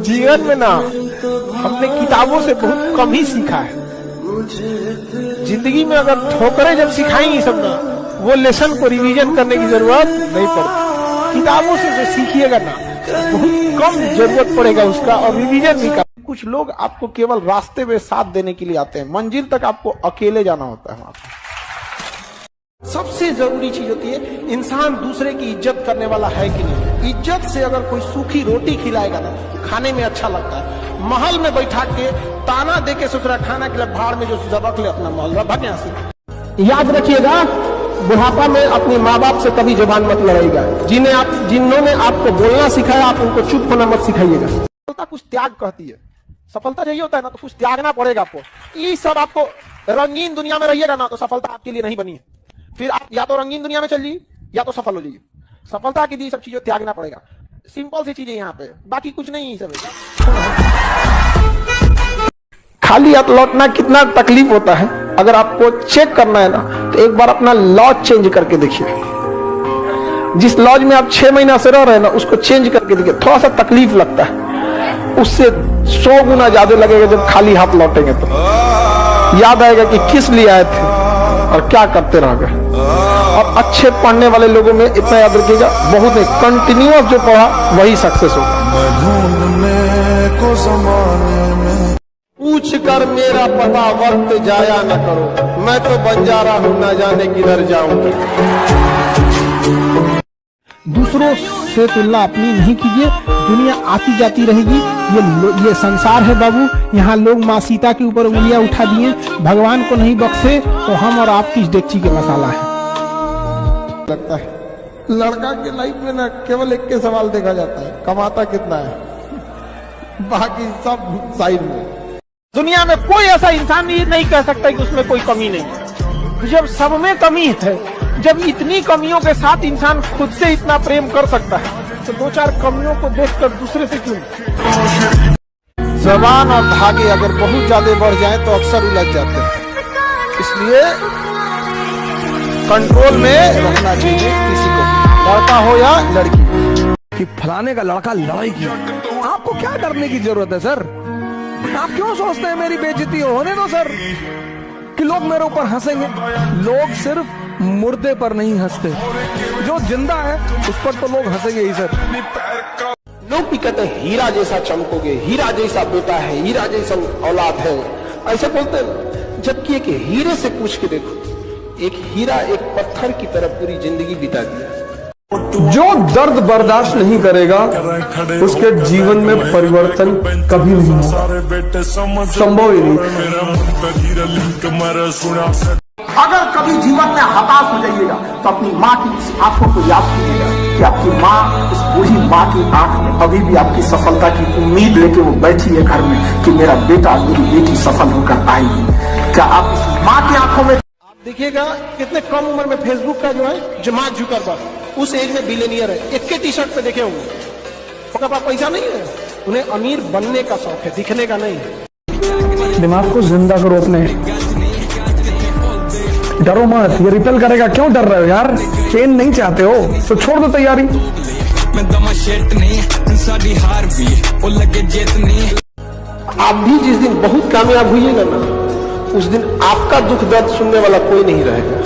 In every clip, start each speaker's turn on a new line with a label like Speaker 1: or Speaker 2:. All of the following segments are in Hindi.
Speaker 1: जीवन में ना हमने किताबों से बहुत कम ही सीखा है। जिंदगी में अगर ठोकरें जब सिखाएंगी सब ना, वो लेसन को रिवीजन करने की जरूरत नहीं पड़ती। किताबों से जो सीखिएगा ना, बहुत कम जरूरत पड़ेगा उसका, और रिवीजन भी कर। कुछ लोग आपको केवल रास्ते में साथ देने के लिए आते हैं, मंजिल तक आपको अकेले जाना होता है। वहां पर सबसे जरूरी चीज होती है इंसान दूसरे की इज्जत करने वाला है कि नहीं। इज्जत से अगर कोई सूखी रोटी खिलाएगा ना, खाने में अच्छा लगता है। महल में बैठा के ताना दे के सोच रहा खाना के लिए, भाड़ में जो रख ले अपना महल, भाग यहाँ से। याद रखिएगा, बुढ़ापा में अपने माँ बाप से कभी जुबान मत लड़ाइएगा। जिन्होंने आपको बोलना सिखाया, आप उनको चुप होना मत सिखाइएगा। सफलता कुछ त्याग कहती है। सफलता चाहिए होता है ना, तो कुछ त्यागना पड़ेगा आपको। ये सब आपको रंगीन दुनिया में रहिएगा ना, तो सफलता आपके लिए नहीं बनी है। फिर आप या तो रंगीन दुनिया में चलिए या तो सफल हो जाइए। सफलता की दी सब चीजों त्यागना पड़ेगा। सिंपल सी चीजें यहाँ पे, बाकी कुछ नहीं। सब खाली हाथ लौटना कितना तकलीफ होता है। अगर आपको चेक करना है ना, तो एक बार अपना लॉज चेंज करके देखिए। जिस लॉज में आप 6 महीना से रह रहे हैं ना, उसको चेंज करके देखिए। थोड़ा सा तकलीफ लगता है, उससे 100 गुना ज्यादा लगेगा जब खाली हाथ लौटेंगे। तो याद आएगा कि किस लिए आए थे और क्या करते रह गए। और अच्छे पढ़ने वाले लोगों में इतना याद रखिएगा, बहुत है कंटिन्यूअस जो पढ़ा वही सक्सेस होगा। पूछ कर मेरा पता वक्त जाया न करो, मैं तो बंजारा हूं, न जाने किधर जाऊं। दूसरों से तुलना अपनी नहीं कीजिए। दुनिया आती जाती रहेगी। ये संसार है बाबू। यहाँ लोग माँ सीता के ऊपर उंगलियां उठा दिए, भगवान को नहीं बख्शे, तो हम और आप किस डेगची के मसाला है। लगता है लड़का के लाइफ में ना केवल एक के सवाल देखा जाता है, कमाता कितना है, बाकी सब साइड में। दुनिया में कोई ऐसा इंसान नहीं कह सकता कि उसमें कोई कमी नहीं है। जब सब में कमी है, जब इतनी कमियों के साथ इंसान खुद से इतना प्रेम कर सकता है, तो 2-4 कमियों को देखकर दूसरे से क्यों। जबान और धागे अगर बहुत ज्यादा बढ़ जाए तो अक्सर उलझ जाते हैं। इसलिए कंट्रोल में रखना चाहिए किसी को, लड़का हो या लड़की।
Speaker 2: कि फलाने का लड़का लड़ाई की, आपको क्या डरने की जरूरत है सर? आप क्यों सोचते हैं मेरी बेइज्जती होने दो सर, कि लोग मेरे ऊपर हंसेंगे। लोग सिर्फ मुर्दे पर नहीं हंसते, जो जिंदा है उस पर तो लोग हंसेंगे ही सर।
Speaker 1: लोग भी कहते हैं हीरा जैसा चमकोगे, हीरा जैसा बेटा है, हीरा जैसा औलाद है, ऐसे बोलते हैं। जबकि एक हीरे से पूछ के देखो, एक हीरा एक पत्थर की तरह पूरी जिंदगी बिता दिया।
Speaker 3: जो दर्द बर्दाश्त नहीं करेगा, उसके जीवन में परिवर्तन कभी नहीं होगा, संभव ही नहीं।
Speaker 1: अगर कभी जीवन में हताश हो जाइएगा, तो अपनी माँ की इस आंखों को याद कीजिएगा कि आपकी माँ, इस बूढ़ी माँ की आंख में अभी भी आपकी सफलता की उम्मीद लेके वो बैठी है घर में, कि मेरा बेटा मेरी बेटी सफल होकर आएगी। क्या आप इस माँ की आंखों में देखिएगा, कितने कम उम्र में फेसबुक का जो है जमात जुकरबर्ग, उस एज में बिलियनियर है। एक के टी शर्ट पे देखे होंगे, उनके पास पैसा नहीं है, उन्हें अमीर बनने का शौक है, दिखने का नहीं है।
Speaker 3: दिमाग को जिंदा करो अपने, डरो मत। ये रिपेल करेगा, क्यों डर रहे हो यार? चेन नहीं चाहते हो तो छोड़ दो तैयारी।
Speaker 1: आप भी जिस दिन बहुत कामयाब हुईएगा ना, उस दिन आपका दुख दर्द सुनने वाला कोई नहीं रहेगा।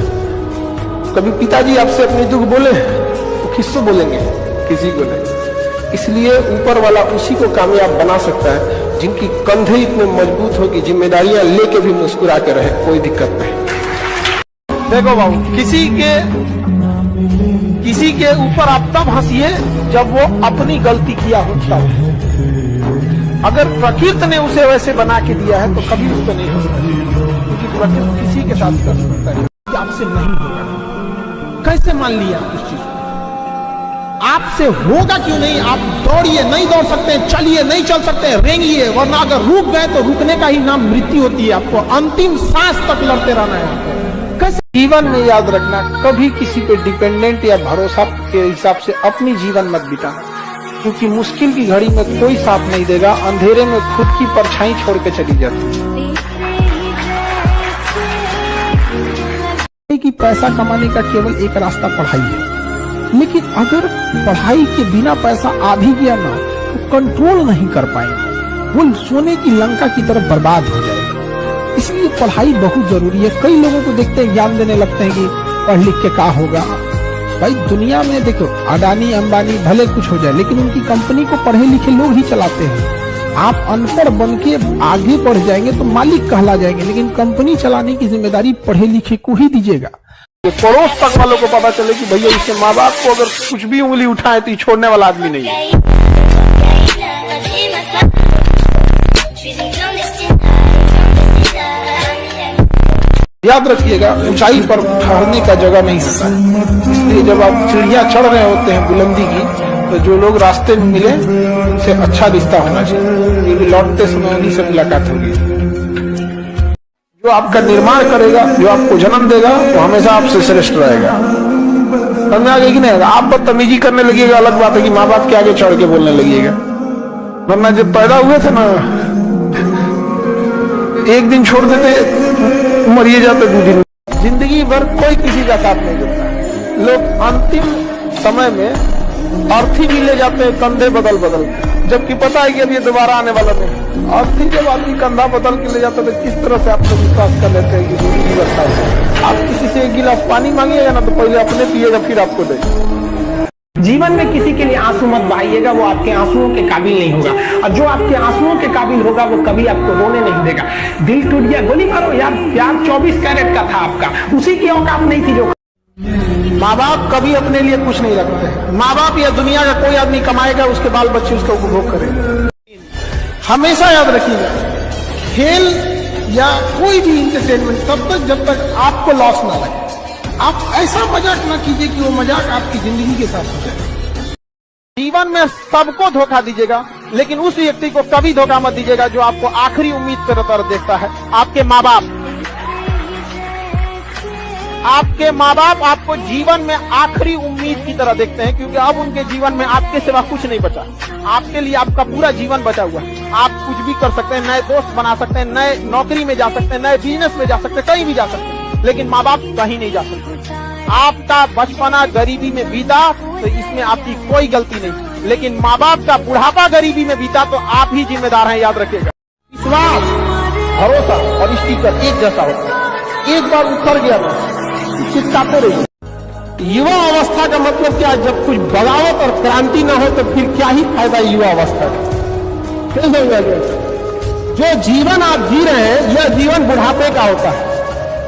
Speaker 1: कभी पिताजी आपसे अपने दुख बोले तो किससे बोलेंगे? किसी को नहीं। इसलिए ऊपर वाला उसी को कामयाब बना सकता है जिनकी कंधे इतने मजबूत हो कि जिम्मेदारियां लेके भी मुस्कुरा के रहे, कोई दिक्कत नहीं। देखो बाबू, किसी के ऊपर आप तब हंसिए जब वो अपनी गलती किया हो तब। अगर प्रकृति ने उसे वैसे बना के दिया है तो कभी उस पर नहीं हो सकता, क्योंकि प्रकृति किसी के साथ कर सकता है, आपसे नहीं होगा। कैसे मान लिया उस चीज को? आपसे होगा क्यों नहीं? आप दौड़िए, नहीं दौड़ सकते, चलिए, नहीं चल सकते, रेंगिए, वरना अगर रुक गए तो रुकने का ही नाम मृत्यु होती है। आपको अंतिम सांस तक लड़ते रहना है। आपको कैसे जीवन में याद रखना, कभी किसी पे डिपेंडेंट या भरोसा के हिसाब से अपनी जीवन मत बिताना, क्योंकि मुश्किल की घड़ी में कोई साथ नहीं देगा। अंधेरे में खुद की परछाई छोड़ के चली जाती है। कि पैसा कमाने का केवल एक रास्ता पढ़ाई है, लेकिन अगर पढ़ाई के बिना पैसा आ भी गया ना, वो कंट्रोल नहीं कर पाएंगे, वो सोने की लंका की तरफ बर्बाद हो जाएगी। इसलिए पढ़ाई बहुत जरूरी है। कई लोगों को देखते हैं ज्ञान देने लगते हैं कि पढ़ लिख के क्या होगा। भाई दुनिया में देखो, अडानी अंबानी भले कुछ हो जाए, लेकिन उनकी कंपनी को पढ़े लिखे लोग ही चलाते हैं। आप अनपढ़ बन के आगे बढ़ जाएंगे तो मालिक कहला जाएंगे, लेकिन कंपनी चलाने की जिम्मेदारी पढ़े लिखे को ही दीजिएगा।
Speaker 4: पड़ोस तक वालों को पता चले कि भैया इसके माँ बाप को अगर कुछ भी उंगली उठाए तो ये छोड़ने वाला आदमी नहीं है। याद रखिएगा, ऊंचाई पर ठहरने का जगह नहीं होता है। इसलिए जब आप सीढ़ियां चढ़ रहे होते हैं बुलंदी की, तो जो लोग रास्ते में मिले उनसे अच्छा रिश्ता होना चाहिए, क्योंकि लौटते समय उन्हीं से मुलाकात होगी। जो आपका निर्माण करेगा, जो आपको जन्म देगा, वो हमेशा आपसे श्रेष्ठ रहेगा। समझ आ गई कि नहीं? आप बदतमीजी करने लगिएगा, अलग बात है कि माँ बाप के आगे चढ़ के बोलने लगिएगा। वरना जब पैदा हुए थे ना, एक दिन छोड़ देते मरिए जाते 2 दिन। जिंदगी भर कोई किसी का साथ नहीं देता। लोग अंतिम समय में अर्थी भी ले जाते हैं कंधे बदल बदल, जबकि पता है कि अब ये दोबारा आने वाला नहीं। अर्थी जब आदमी कंधा बदल के ले जाता है तो किस तरह से आप लोग विश्वास कर लेते हैं कि जिंदगी बचता है। आप किसी से 1 गिलास पानी मांगिएगा ना, तो पहले अपने पिएगा फिर आपको देगा।
Speaker 1: जीवन में किसी के लिए आंसू मत बहाइएगा, वो आपके आंसुओं के काबिल नहीं होगा, और जो आपके आंसुओं के काबिल होगा वो कभी आपको रोने नहीं देगा। दिल टूट गया, गोली मारो यार, प्यार 24 कैरेट का था आपका, उसी की औकात नहीं थी जो।
Speaker 4: माँ बाप कभी अपने लिए कुछ नहीं रखते। माँ बाप या दुनिया का कोई आदमी कमाएगा, उसके बाल बच्चे उसका उपभोग करेंगे। हमेशा याद रखिएगा, खेल या कोई भी इंटरटेनमेंट तब तक जब तक आपको लॉस ना लगे। आप ऐसा मजाक ना कीजिए कि वो मजाक आपकी जिंदगी के साथ हो जाए। जीवन में सबको धोखा दीजिएगा, लेकिन उस व्यक्ति को कभी धोखा मत दीजिएगा जो आपको आखिरी उम्मीद की तरह देखता है। आपके माँ बाप, आपके माँ बाप आपको जीवन में आखिरी उम्मीद की तरह देखते हैं, क्योंकि अब उनके जीवन में आपके सिवा कुछ नहीं बचा। आपके लिए आपका पूरा जीवन बचा हुआ है। आप कुछ भी कर सकते हैं, नए दोस्त बना सकते हैं, नए नौकरी में जा सकते हैं, नए बिजनेस में जा सकते हैं, कहीं भी जा सकते हैं, लेकिन माँ बाप कहीं नहीं जा सकते। आपका बचपना गरीबी में बीता तो इसमें आपकी कोई गलती नहीं, लेकिन माँ बाप का बुढ़ापा गरीबी में बीता तो आप ही जिम्मेदार हैं। याद रखिएगा, विश्वास, भरोसा और स्टिकर एक जैसा होता है। एक बार उतर गया तो चिपकाते रहिए। युवा अवस्था का मतलब क्या? जब कुछ बगावत और क्रांति न हो तो फिर क्या ही फायदा युवा अवस्था का? जो जीवन आप जी रहे हैं, यह जीवन बुढ़ापे का होता है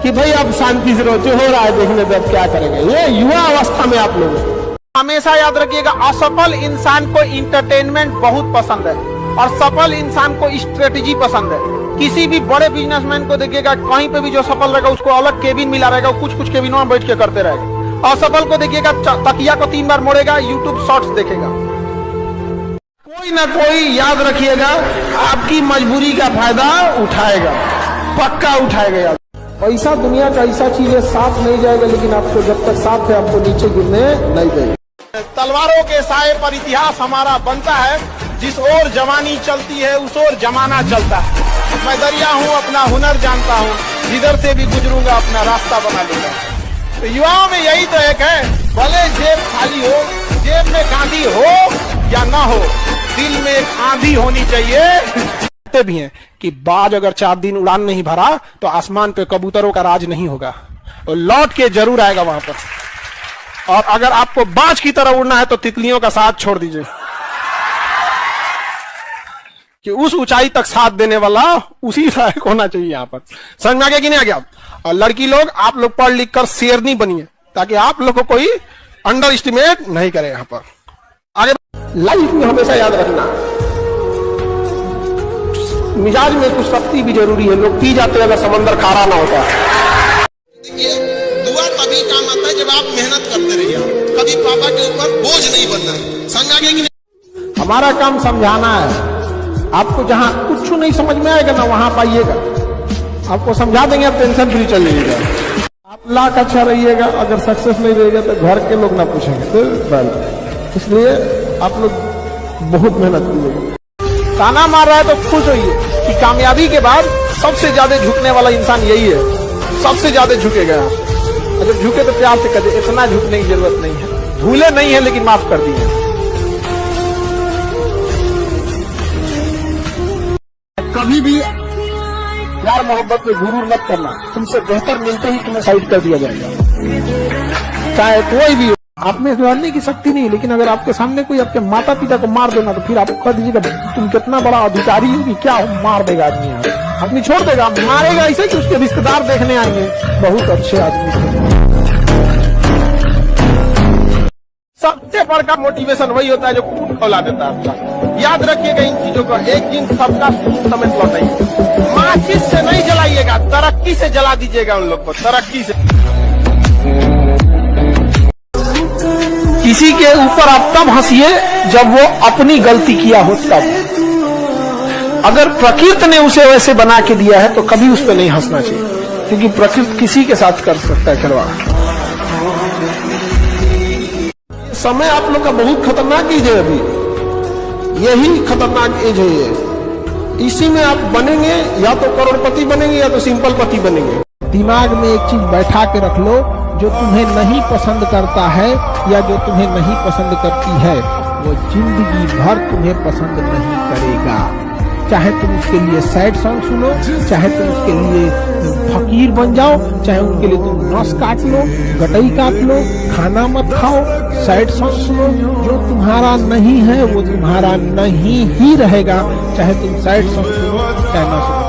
Speaker 4: कि भाई अब शांति से रहो, जो हो रहा है देखने दो, क्या करेंगे। ये युवा अवस्था में आप लोग हमेशा याद रखिएगा, असफल इंसान को इंटरटेनमेंट बहुत पसंद है और सफल इंसान को स्ट्रेटेजी पसंद है। किसी भी बड़े बिजनेसमैन को देखिएगा, कहीं पे भी जो सफल रहेगा उसको अलग केबिन मिला रहेगा, कुछ केबिनों में बैठ के करते रहेगा। असफल को देखिएगा, तकिया को 3 बार मोड़ेगा, यूट्यूब शॉर्ट्स देखेगा। कोई ना कोई याद रखिएगा आपकी मजबूरी का फायदा उठाएगा, पक्का उठाएगा। याद, पैसा दुनिया का ऐसा चीज है, साथ नहीं जाएगा, लेकिन आपको जब तक साथ है आपको नीचे गिरने नहीं देगा। तलवारों के साए पर इतिहास हमारा बनता है, जिस ओर जवानी चलती है उस ओर जमाना चलता है। मैं दरिया हूँ, अपना हुनर जानता हूँ, जिधर से भी गुजरूंगा अपना रास्ता बना लूंगा। तो युवाओं में यही तो एक है, भले जेब खाली हो, जेब में गांधी हो या ना हो, दिल में एक आंधी होनी चाहिए। भी हैं कि बाज अगर 4 दिन उड़ान नहीं भरा तो आसमान पे कबूतरों का राज नहीं होगा, और लौट के जरूर आएगा वहां पर। और अगर आपको बाज की तरह उड़ना है तो तितलियों का साथ छोड़ दीजिए, कि उस ऊंचाई तक साथ देने वाला उसी लायक होना चाहिए। यहाँ पर समझ में आ गया कि नहीं आ गया? और लड़की लोग, आप लोग पढ़ लिख कर शेरनी बनिए, ताकि आप लोग को कोई अंडर एस्टिमेट नहीं करे। यहाँ पर आगे लाइफ में हमेशा याद रखना, मिजाज में कुछ सख्ती भी जरूरी है। लोग पी जाते हैं अगर समंदर खारा ना होता।
Speaker 5: देखिए, दुआ तभी काम आता है जब आप मेहनत करते रहिए, कभी पापा के ऊपर बोझ नहीं बनना है। समझा गया कि नहीं?
Speaker 4: हमारा काम समझाना है। आपको जहां कुछ नहीं समझ में आएगा ना, वहां पाइएगा, आपको समझा देंगे, आप टेंशन फ्री चलिएगा। आप लाख अच्छा रहिएगा, अगर सक्सेस नहीं रहेगा तो घर के लोग ना पूछेंगे। तो इसलिए आप लोग बहुत मेहनत कीजिएगा। ताना मार रहा है तो खुश होइए कि कामयाबी के बाद सबसे ज्यादा झुकने वाला इंसान यही है, सबसे ज्यादा झुकेगा। अगर झुके तो प्यार से कहे, इतना झुकने की जरूरत नहीं है, भूले नहीं है लेकिन माफ कर दिए।
Speaker 1: कभी भी प्यार मोहब्बत में गुरूर मत करना, तुमसे बेहतर मिलते ही तुम्हें साइड कर दिया जाएगा, चाहे कोई भी हो। आप में लड़ने की शक्ति नहीं, लेकिन अगर आपके सामने कोई आपके माता पिता को मार देना तो फिर आप कह दीजिएगा तुम कितना बड़ा अधिकारी हो कि क्या हो, मार देगा आदमी, आदमी छोड़ देगा, मारेगा ऐसे कि उसके रिश्तेदार देखने आएंगे बहुत अच्छे आदमी थे।
Speaker 4: सबसे बड़का मोटिवेशन वही होता है जो खून खौला देता है आपका। याद रखिएगा इन चीजों का, एक दिन सबका खून समेत लौटाइए। माचिस से नहीं जलाइएगा, तरक्की से जला दीजिएगा उन लोग को, तरक्की से।
Speaker 1: किसी के ऊपर आप तब हंसिए जब वो अपनी गलती किया हो तब। अगर प्रकृति ने उसे वैसे बना के दिया है तो कभी उस पर नहीं हंसना चाहिए, क्योंकि प्रकृति किसी के साथ कर सकता है खिलवाड़। समय आप लोग का बहुत खतरनाक एज है, अभी यही खतरनाक एज है ये। इसी में आप बनेंगे, या तो करोड़पति बनेंगे या तो सिंपल पति बनेंगे। दिमाग में एक चीज बैठा के रख लो, जो तुम्हें नहीं पसंद करता है या जो तुम्हें नहीं पसंद करती है वो जिंदगी भर तुम्हें पसंद नहीं करेगा। चाहे तुम उसके लिए सैड सॉन्ग सुनो, चाहे तुम उसके लिए फकीर बन जाओ, चाहे उनके लिए तुम नस काट लो, गटई काट लो, खाना मत खाओ, सैड सॉन्ग सुनो, जो तुम्हारा नहीं है वो तुम्हारा नहीं ही रहेगा, चाहे तुम सैड सॉन्ग सुनो चाहे ना सुनो।